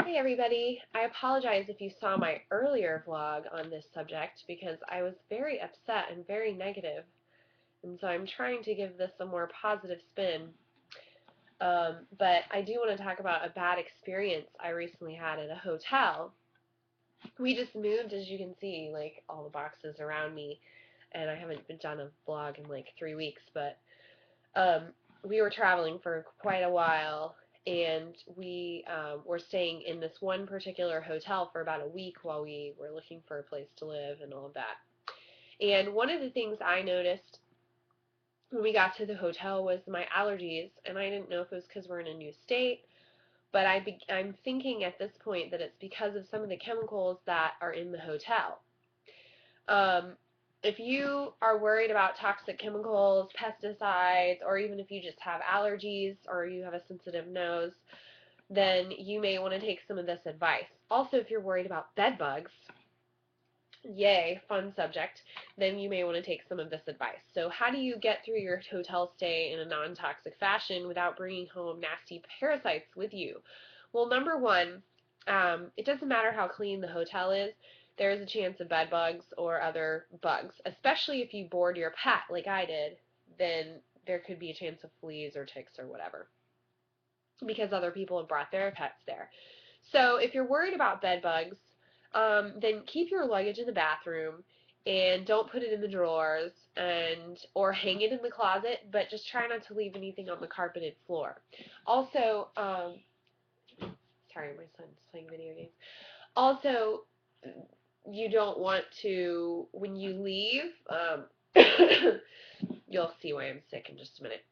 Hey everybody, I apologize if you saw my earlier vlog on this subject because I was very upset and very negative, and so I'm trying to give this a more positive spin. But I do want to talk about a bad experience I recently had at a hotel. We just moved, as you can see, like all the boxes around me, and I haven't been done a vlog in like 3 weeks, but um, we were traveling for quite a while, and we were staying in this one particular hotel for about a week while we were looking for a place to live and all of that. And one of the things I noticed when we got to the hotel was my allergies, and I didn't know if it was because we're in a new state, but I'm thinking at this point that it's because of some of the chemicals that are in the hotel. Um, if you are worried about toxic chemicals, pesticides, or even if you just have allergies or you have a sensitive nose, then you may want to take some of this advice. Also, if you're worried about bed bugs, yay, fun subject, then you may want to take some of this advice. So how do you get through your hotel stay in a non-toxic fashion without bringing home nasty parasites with you? Well, number one, it doesn't matter how clean the hotel is, there is a chance of bed bugs or other bugs, especially if you board your pet like I did, then there could be a chance of fleas or ticks or whatever because other people have brought their pets there. So if you're worried about bed bugs, then keep your luggage in the bathroom and don't put it in the drawers and or hang it in the closet, but just try not to leave anything on the carpeted floor. Also, sorry, my son's playing video games. Also, you don't want to, when you leave, you'll see why I'm sick in just a minute.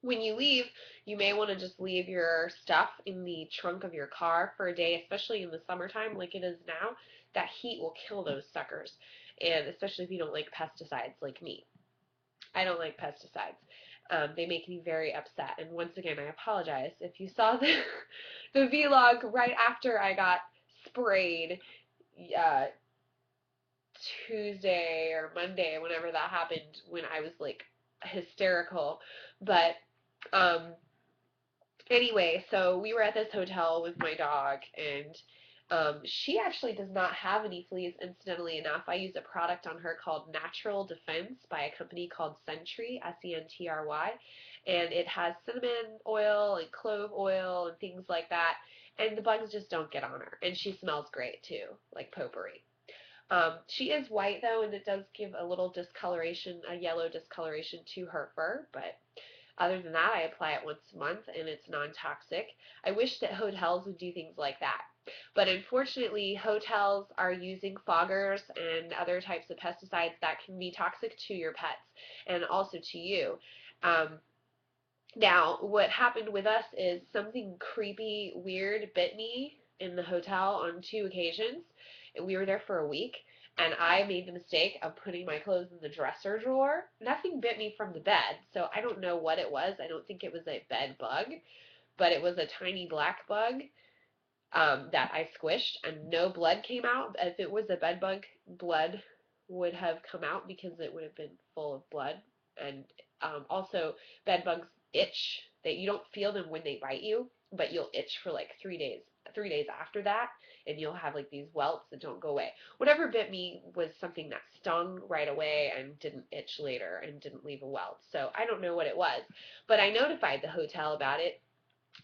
When you leave, you may want to just leave your stuff in the trunk of your car for a day, especially in the summertime like it is now. That heat will kill those suckers, and especially if you don't like pesticides like me. I don't like pesticides. They make me very upset. And once again, I apologize if you saw the vlog right after I got sprayed uh, Tuesday or Monday, whenever that happened, when I was like hysterical. But um, anyway, so we were at this hotel with my dog, and she actually does not have any fleas, incidentally enough. I use a product on her called Natural Defense by a company called Sentry, Sentry, and it has cinnamon oil and clove oil and things like that, and the bugs just don't get on her, and she smells great too, like potpourri. She is white though, and it does give a little discoloration, a yellow discoloration to her fur, but other than that, I apply it once a month, and it's non-toxic. I wish that hotels would do things like that. But unfortunately, hotels are using foggers and other types of pesticides that can be toxic to your pets and also to you. Um, Now, what happened with us is something creepy, weird bit me in the hotel on 2 occasions. And we were there for a week, and I made the mistake of putting my clothes in the dresser drawer. Nothing bit me from the bed, so I don't know what it was. I don't think it was a bed bug, but it was a tiny black bug that I squished, and no blood came out. If it was a bed bug, blood would have come out because it would have been full of blood. And also, bed bugs itch. That you don't feel them when they bite you, but you'll itch for like 3 days. 3 days after that, and you'll have like these welts that don't go away. Whatever bit me was something that stung right away and didn't itch later and didn't leave a welt. So I don't know what it was, but I notified the hotel about it,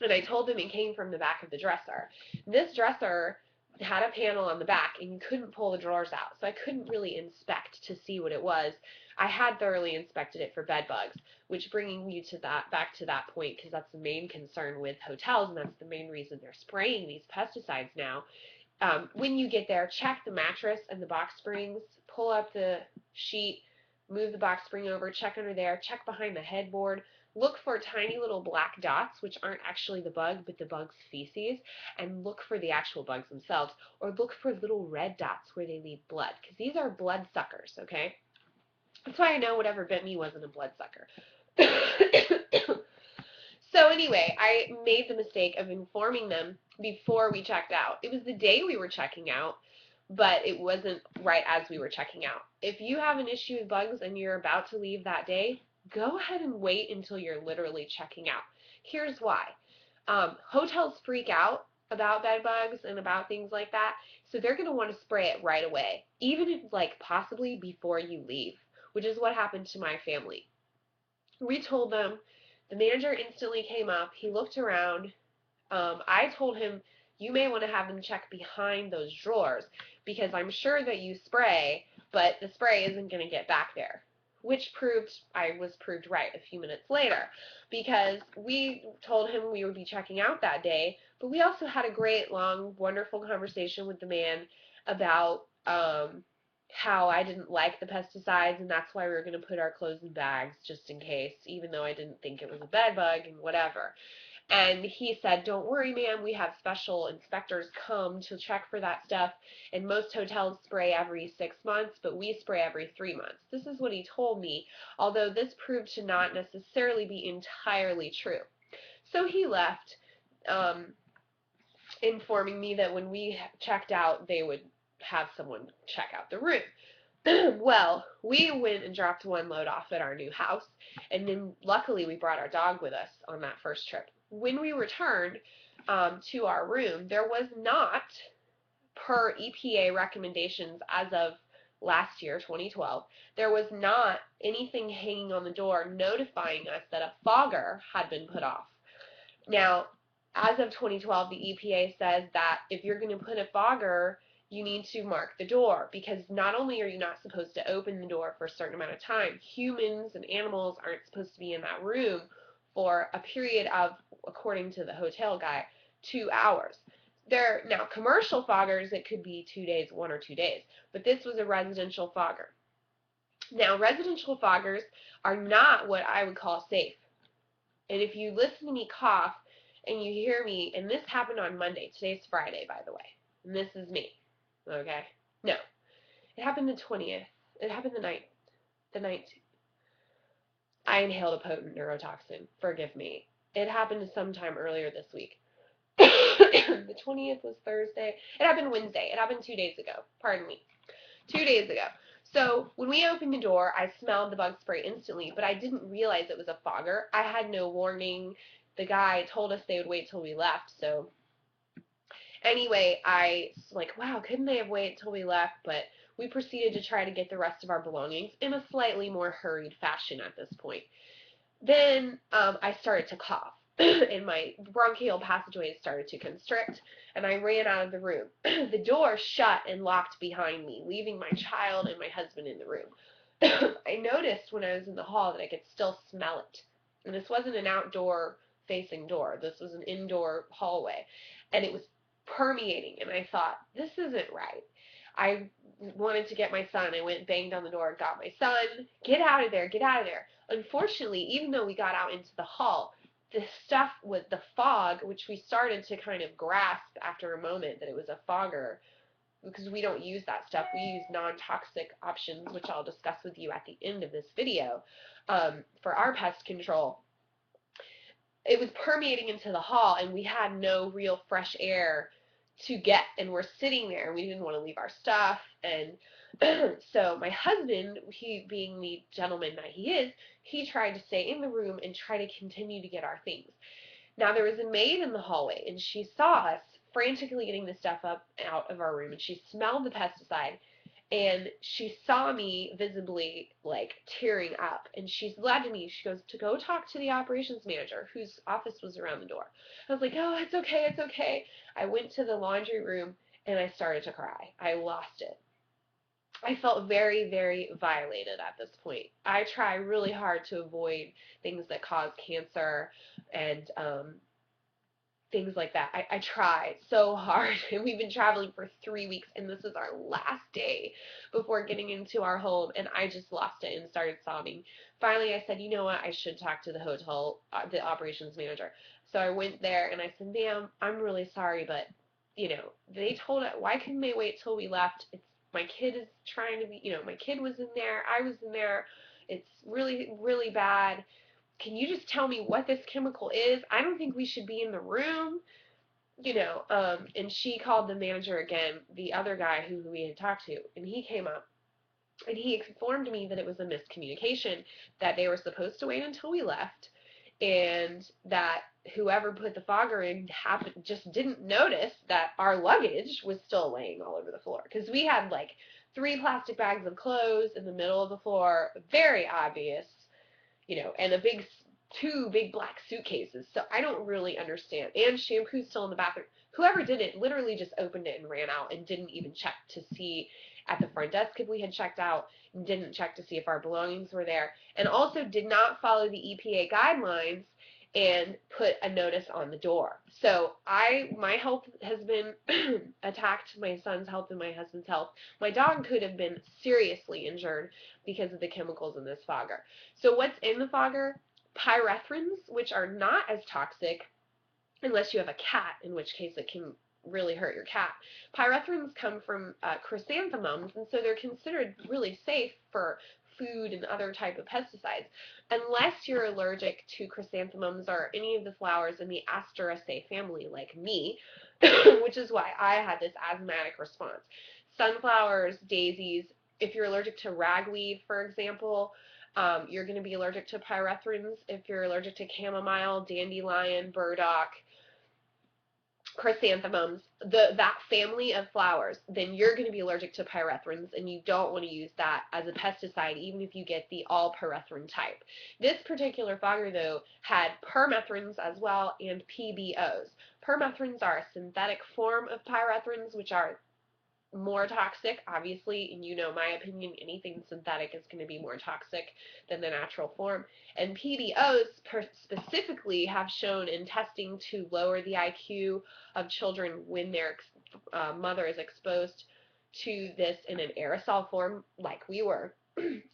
and I told them it came from the back of the dresser. This dresser had a panel on the back, and you couldn't pull the drawers out, so I couldn't really inspect to see what it was. I had thoroughly inspected it for bed bugs, which bringing you to that back to that point, because that's the main concern with hotels, and that's the main reason they're spraying these pesticides now. When you get there, check the mattress and the box springs, pull up the sheet, move the box spring over, check under there, check behind the headboard, look for tiny little black dots, which aren't actually the bug, but the bug's feces, and look for the actual bugs themselves, or look for little red dots where they leave blood, because these are blood suckers, okay? That's why I know whatever bit me wasn't a blood sucker. So anyway, I made the mistake of informing them before we checked out. It was the day we were checking out, but it wasn't right as we were checking out. If you have an issue with bugs and you're about to leave that day, go ahead and wait until you're literally checking out. Here's why. Hotels freak out about bed bugs and about things like that. So they're going to want to spray it right away, even if, like, possibly before you leave, which is what happened to my family. We told them, the manager instantly came up, he looked around. I told him, you may want to have them check behind those drawers because I'm sure that you spray, but the spray isn't going to get back there. Which proved, I was proved right a few minutes later, because we told him we would be checking out that day, but we also had a great, long, wonderful conversation with the man about how I didn't like the pesticides, and that's why we were going to put our clothes in bags just in case, even though I didn't think it was a bed bug and whatever. And he said, don't worry, ma'am, we have special inspectors come to check for that stuff, and most hotels spray every 6 months, but we spray every 3 months. This is what he told me, although this proved to not necessarily be entirely true. So he left, informing me that when we checked out, they would have someone check out the room. Well, we went and dropped one load off at our new house, and then luckily we brought our dog with us on that first trip. When we returned to our room, there was not, per EPA recommendations as of last year, 2012, there was not anything hanging on the door notifying us that a fogger had been put off. Now, as of 2012, the EPA says that if you're going to put a fogger, you need to mark the door, because not only are you not supposed to open the door for a certain amount of time, humans and animals aren't supposed to be in that room for a period of, according to the hotel guy, 2 hours. Now, commercial foggers, it could be 2 days, 1 or 2 days, but this was a residential fogger. Now, residential foggers are not what I would call safe. And if you listen to me cough and you hear me, and this happened on Monday, today's Friday, by the way, and this is me, okay? No, it happened the 20th. It happened the 19th. I inhaled a potent neurotoxin. Forgive me. It happened sometime earlier this week. The 20th was Thursday. It happened Wednesday. It happened 2 days ago. Pardon me. 2 days ago. So when we opened the door, I smelled the bug spray instantly, but I didn't realize it was a fogger. I had no warning. The guy told us they would wait till we left, so anyway, I was like, wow, couldn't they have waited till we left? But we proceeded to try to get the rest of our belongings in a slightly more hurried fashion at this point. Then I started to cough, and my bronchial passageways started to constrict, and I ran out of the room. The door shut and locked behind me, leaving my child and my husband in the room. I noticed when I was in the hall that I could still smell it. And this wasn't an outdoor-facing door. This was an indoor hallway, and it was permeating, and I thought, this isn't right. I wanted to get my son. I went and banged on the door, got my son, get out of there, get out of there. Unfortunately, even though we got out into the hall, the stuff with the fog, which we started to kind of grasp after a moment that it was a fogger, because we don't use that stuff. We use non-toxic options, which I'll discuss with you at the end of this video, for our pest control. It was permeating into the hall, and we had no real fresh air to get, and we're sitting there, and we didn't want to leave our stuff, and so my husband, he being the gentleman that he is, he tried to stay in the room and try to continue to get our things. Now, there was a maid in the hallway, and she saw us frantically getting the stuff out of our room, and she smelled the pesticide, and she saw me visibly, like, tearing up, and she led to me. She goes, to go talk to the operations manager, whose office was around the door. I was like, oh, it's okay, it's okay. I went to the laundry room, and I started to cry. I lost it. I felt very, very violated at this point. I try really hard to avoid things that cause cancer and things like that. I try so hard, and we've been traveling for 3 weeks, and this is our last day before getting into our home, and I just lost it and started sobbing. Finally, I said, you know what, I should talk to the hotel, the operations manager. So I went there, and I said, ma'am, I'm really sorry, but, you know, they told us, why couldn't they wait till we left? My kid is trying to be, you know, my kid was in there, I was in there, it's really, really bad. Can you just tell me what this chemical is? I don't think we should be in the room, you know. And she called the manager again, the other guy who we had talked to, and he came up, and he informed me that it was a miscommunication, that they were supposed to wait until we left, and that whoever put the fogger in just didn't notice that our luggage was still laying all over the floor, because we had like 3 plastic bags of clothes in the middle of the floor, very obvious, and 2 big black suitcases. So I don't really understand. And shampoo's still in the bathroom. Whoever did it literally just opened it and ran out and didn't even check to see at the front desk if we had checked out, and didn't check to see if our belongings were there, and also did not follow the EPA guidelines and put a notice on the door. So my health has been attacked, my son's health and my husband's health. My dog could have been seriously injured because of the chemicals in this fogger. So what's in the fogger? Pyrethrins, which are not as toxic unless you have a cat, in which case it can really hurt your cat. Pyrethrins come from chrysanthemums, and so they're considered really safe for food and other type of pesticides, unless you're allergic to chrysanthemums or any of the flowers in the Asteraceae family, like me, which is why I had this asthmatic response. Sunflowers, daisies, if you're allergic to ragweed, for example, you're going to be allergic to pyrethrins. If you're allergic to chamomile, dandelion, burdock, chrysanthemums, that family of flowers, then you're going to be allergic to pyrethrins, and you don't want to use that as a pesticide, even if you get the all pyrethrin type. This particular fogger, though, had permethrins as well and PBOs. Permethrins are a synthetic form of pyrethrins, which are more toxic, obviously, and my opinion, anything synthetic is going to be more toxic than the natural form. And PBOs specifically have shown in testing to lower the IQ of children when their mother is exposed to this in an aerosol form, like we were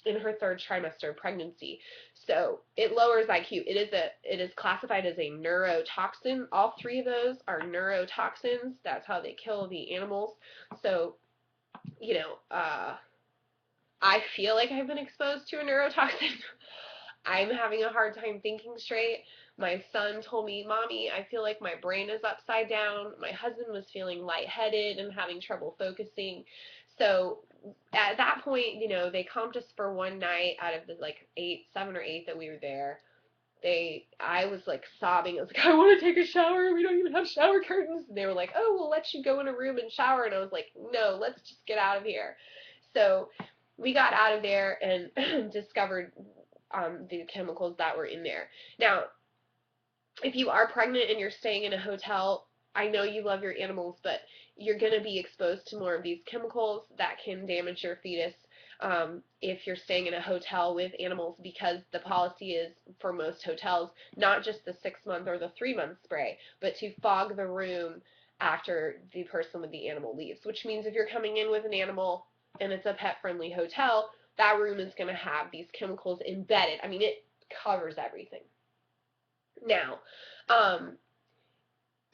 in her 3rd trimester of pregnancy. So it lowers IQ. It is classified as a neurotoxin. All 3 of those are neurotoxins. That's how they kill the animals. So, I feel like I've been exposed to a neurotoxin. I'm having a hard time thinking straight. My son told me, "Mommy, I feel like my brain is upside down." My husband was feeling lightheaded and having trouble focusing. So at that point, they comped us for one night out of the 7 or 8 that we were there. I was like sobbing. I was like, "I want to take a shower. We don't even have shower curtains." And they were like, "Oh, we'll let you go in a room and shower." And I was like, "No, let's just get out of here." So we got out of there and discovered the chemicals that were in there. Now, if you are pregnant and you're staying in a hotel, I know you love your animals, but you're going to be exposed to more of these chemicals that can damage your fetus if you're staying in a hotel with animals, because the policy is, for most hotels, not just the 6-month or the 3-month spray, but to fog the room after the person with the animal leaves, which means if you're coming in with an animal and it's a pet-friendly hotel, that room is going to have these chemicals embedded. I mean, it covers everything. Now,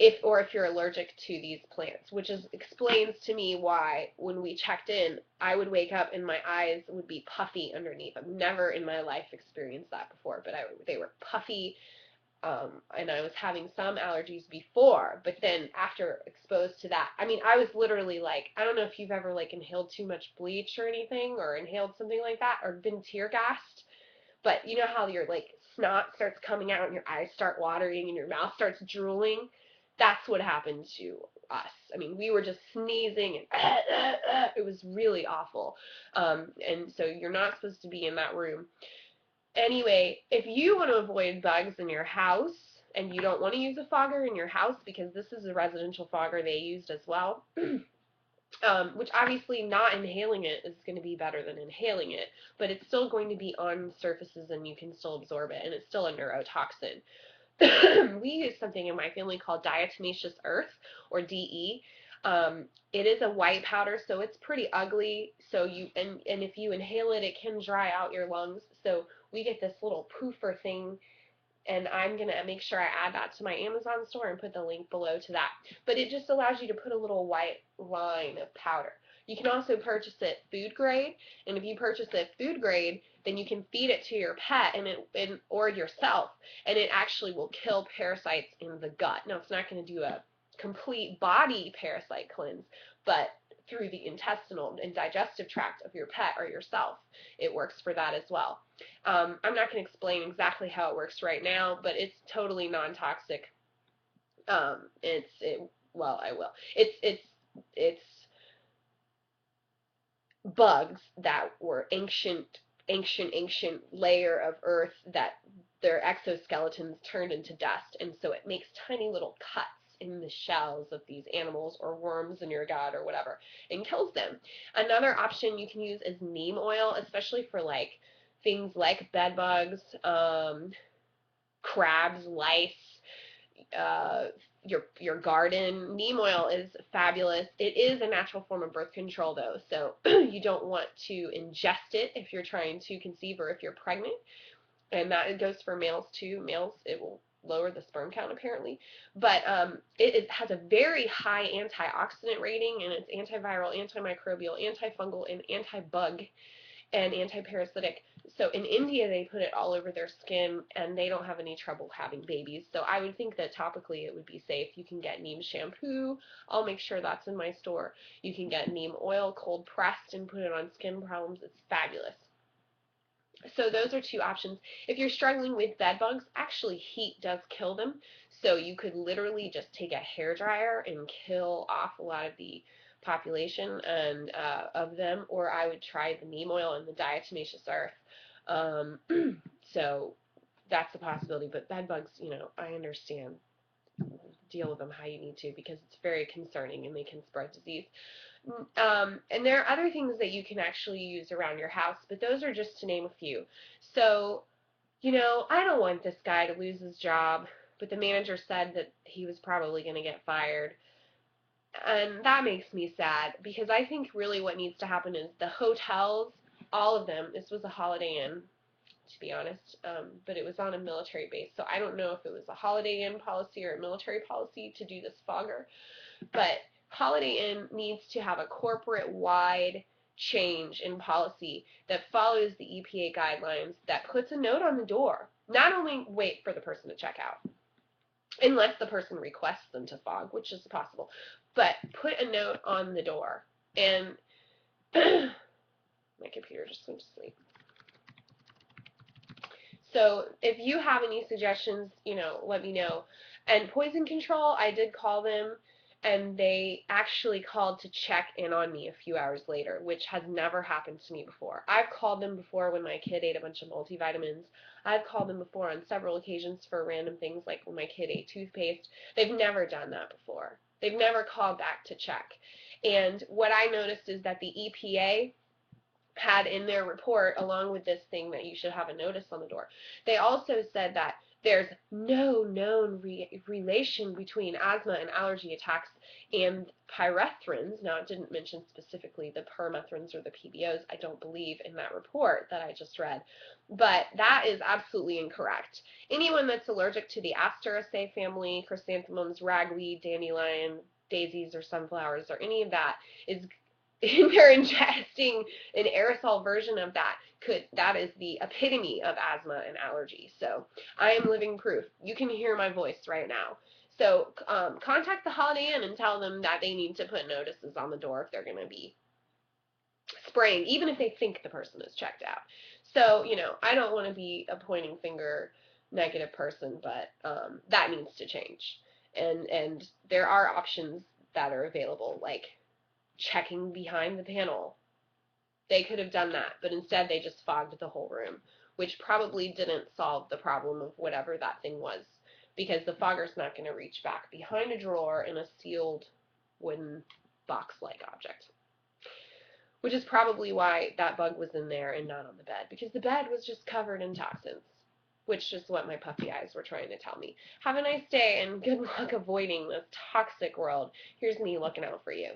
if you're allergic to these plants, which explains to me why when we checked in, I would wake up and my eyes would be puffy underneath. I've never in my life experienced that before, but they were puffy, and I was having some allergies before, but then after exposed to that, I mean, I was literally like, I don't know if you've ever inhaled too much bleach or anything, or inhaled something like that, or been tear gassed, but you know how your snot starts coming out and your eyes start watering and your mouth starts drooling? That's what happened to us. I mean, we were just sneezing and it was really awful. And so you're not supposed to be in that room. Anyway, if you want to avoid bugs in your house and you don't want to use a fogger in your house, because this is a residential fogger they used as well, which obviously not inhaling it is going to be better than inhaling it, but it's still going to be on surfaces and you can still absorb it, and it's still a neurotoxin. We use something in my family called Diatomaceous earth, or DE. It is a white powder, so it's pretty ugly. So and if you inhale it, it can dry out your lungs. So we get this little poofer thing, and I'm going to make sure I add that to my Amazon store and put the link below to that. But it just allows you to put a little white line of powder. You can also purchase it food grade, and if you purchase it food grade, then you can feed it to your pet or yourself, and it actually will kill parasites in the gut. Now, it's not going to do a complete body parasite cleanse, but through the intestinal and digestive tract of your pet or yourself. It works for that as well. I'm not going to explain exactly how it works right now, but it's totally non-toxic. Well, I will. It's bugs that were ancient layer of earth that their exoskeletons turned into dust, and so it makes tiny little cuts in the shells of these animals or worms in your gut or whatever and kills them. Another option you can use is neem oil, especially for like things like bed bugs, crabs, lice, uh, your garden. Neem oil is fabulous. It is a natural form of birth control though, so you don't want to ingest it if you're trying to conceive or if you're pregnant. And that goes for males too. Males, it will lower the sperm count apparently. But it has a very high antioxidant rating, and it's antiviral, antimicrobial, antifungal, and anti-bug and anti-parasitic. So in India, they put it all over their skin, and they don't have any trouble having babies. So I would think that topically it would be safe. You can get Neem Shampoo. I'll make sure that's in my store. You can get neem oil cold pressed and put it on skin problems. It's fabulous. So those are two options. If you're struggling with bed bugs, actually heat does kill them. So you could literally just take a hairdryer and kill off a lot of the population and of them, or I would try the neem oil and the diatomaceous earth. So that's a possibility. But bed bugs, I understand. Deal with them how you need to because it's very concerning and they can spread disease. And there are other things that you can actually use around your house, but those are just to name a few. So, I don't want this guy to lose his job, but the manager said that he was probably going to get fired. And that makes me sad because I think really what needs to happen is the hotels, all of them, this was a Holiday Inn, to be honest, but it was on a military base, so I don't know if it was a Holiday Inn policy or a military policy to do this fogger, but Holiday Inn needs to have a corporate-wide change in policy that follows the EPA guidelines, that puts a note on the door. Not only wait for the person to check out, unless the person requests them to fog, which is possible, but put a note on the door. And my computer just went to sleep. So if you have any suggestions, let me know. And poison control, I did call them, and they actually called to check in on me a few hours later, which has never happened to me before. I've called them before when my kid ate a bunch of multivitamins. I've called them before on several occasions for random things like when my kid ate toothpaste. They've never done that before. They've never called back to check. And what I noticed is that the EPA had in their report, along with this thing that you should have a notice on the door, they also said that there's no known relation between asthma and allergy attacks and pyrethrins. Now, it didn't mention specifically the permethrins or the PBOs, I don't believe, in that report that I just read, but that is absolutely incorrect. Anyone that's allergic to the Asteraceae family, chrysanthemums, ragweed, dandelion, daisies, or sunflowers, or any of that, is they're ingesting an aerosol version of that. That is the epitome of asthma and allergy. So I am living proof. You can hear my voice right now. So contact the Holiday Inn and tell them that they need to put notices on the door if they're going to be spraying, even if they think the person is checked out. So, I don't want to be a pointing finger negative person, but that needs to change. And there are options that are available, like checking behind the panel. They could have done that, but instead they just fogged the whole room, which probably didn't solve the problem of whatever that thing was, because the fogger's not going to reach back behind a drawer in a sealed wooden box-like object, which is probably why that bug was in there and not on the bed, because the bed was just covered in toxins, which is what my puppy eyes were trying to tell me. Have a nice day, and good luck avoiding this toxic world. Here's me looking out for you.